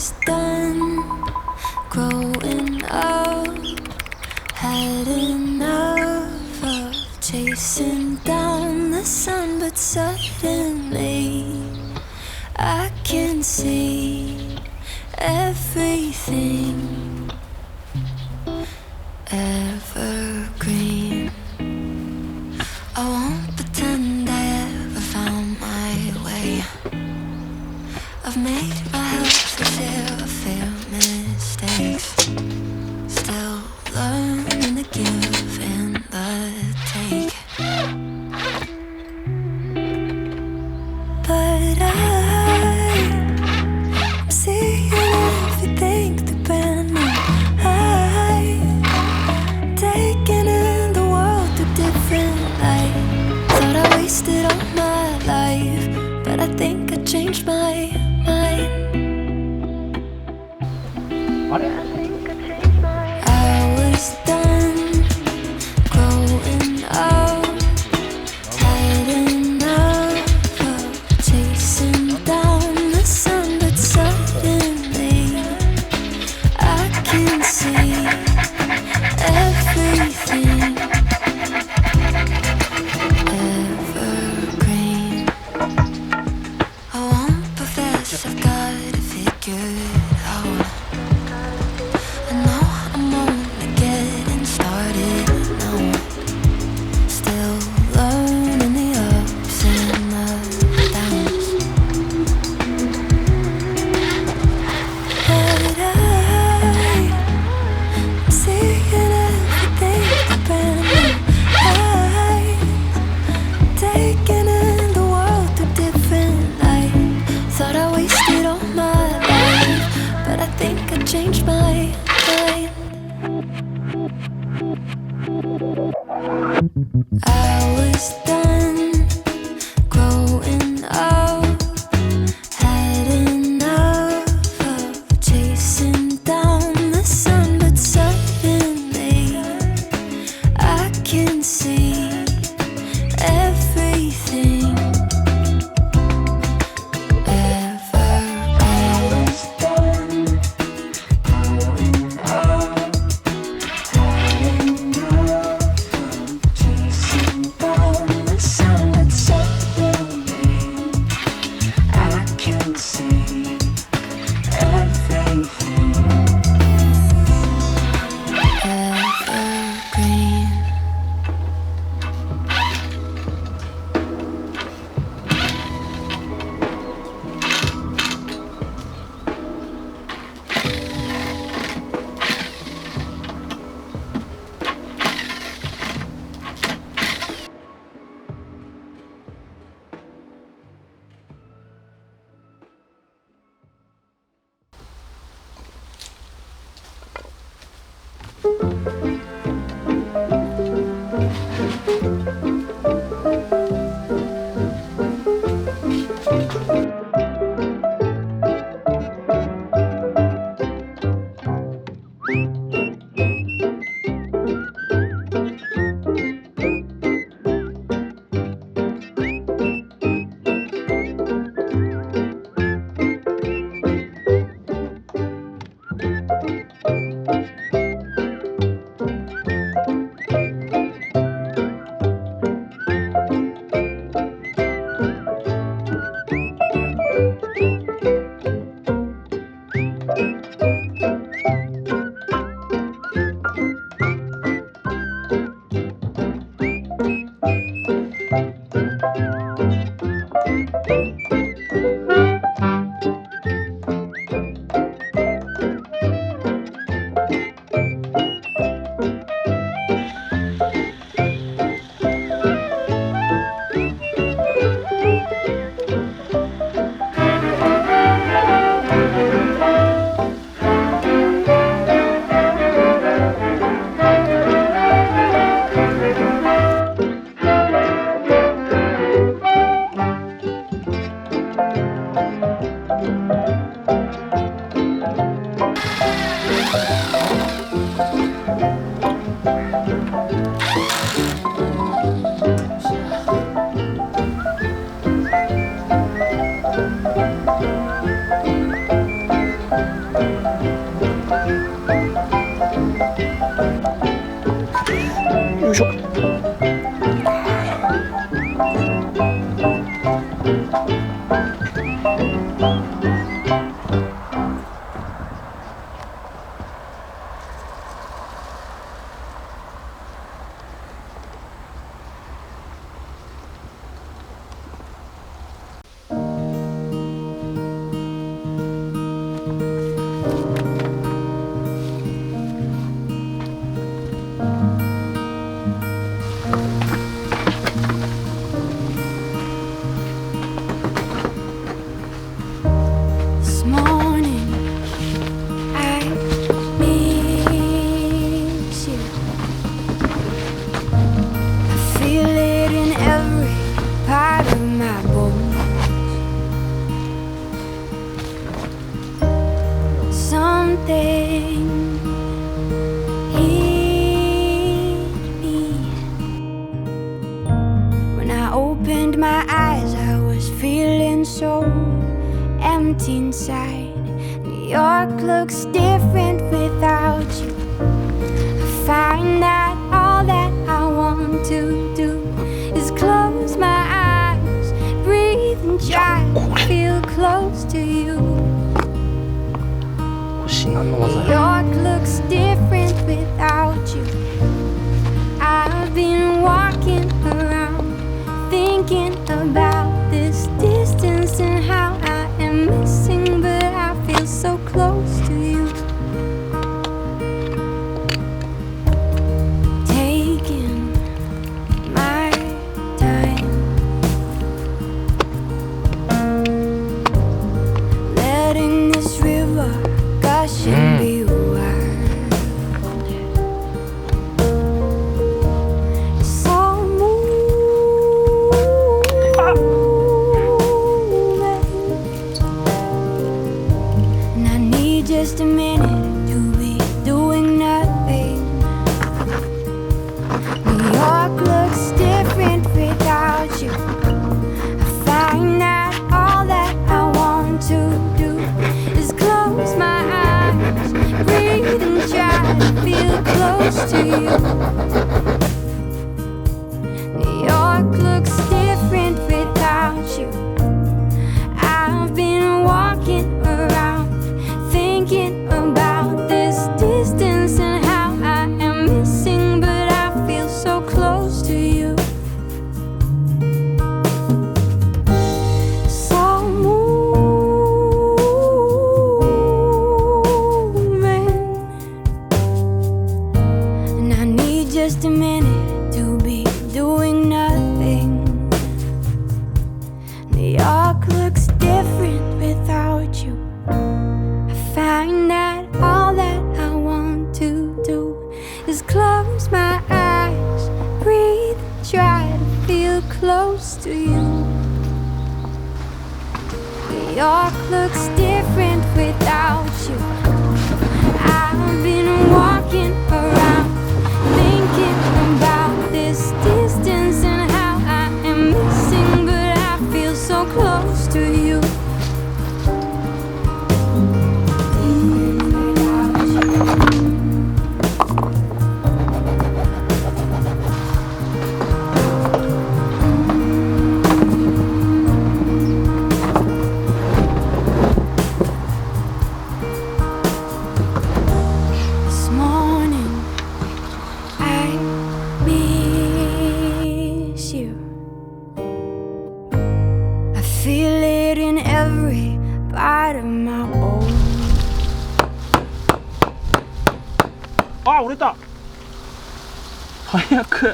was done growing up, had enough of chasing down the sun, but suddenly I can see everything evergreen. I won't pretend I ever found my way. I've made my healthy share of fair mistakes, still learning the give and the take. But I'm seeing everything through brand new eyes, taking in the world through different light. Thought I wasted all my life, but I think I changed my mind. I was done growing up, had enough of chasing down the sun, but suddenly I can see everything evergreen. I won't profess I've got it figured out. I know I'm only getting started now, still learning the ups and the downs. But I'm seeing everything through brand new eyes, taking in the world through different light. Thought I wasted all my life, but I think I changed my mind. I was done growing up, had enough of chasing down the sun, but suddenly I can see everything evergreen. Chasing down the sun, but suddenly I can see everything evergreen. いしょ。My eyes, I was feeling so empty inside. New York looks different without you. I find that all that I want to do is close my eyes, breathe and try to feel close to you. New York looks different without you. I've been walking around thinking about this distance and how I am missing, but I feel so close to you. Taking my time, letting this river gush and be wild. Just a minute to be doing nothing. New York looks different without you. I find that all that I want to do is close my eyes, breathe and try to feel close to you. New York looks different without you. I've been walking around thinking about this distance and how I am missing, but I feel so close to you. So moving, and I need just a minute to be doing nothing. New York looks different without you. Find that all that I want to do is close my eyes, breathe, try to feel close to you. New York looks different without you. I've been walking around thinking about this distance and how I am missing, but I feel so close to you.あ、折れた。最悪。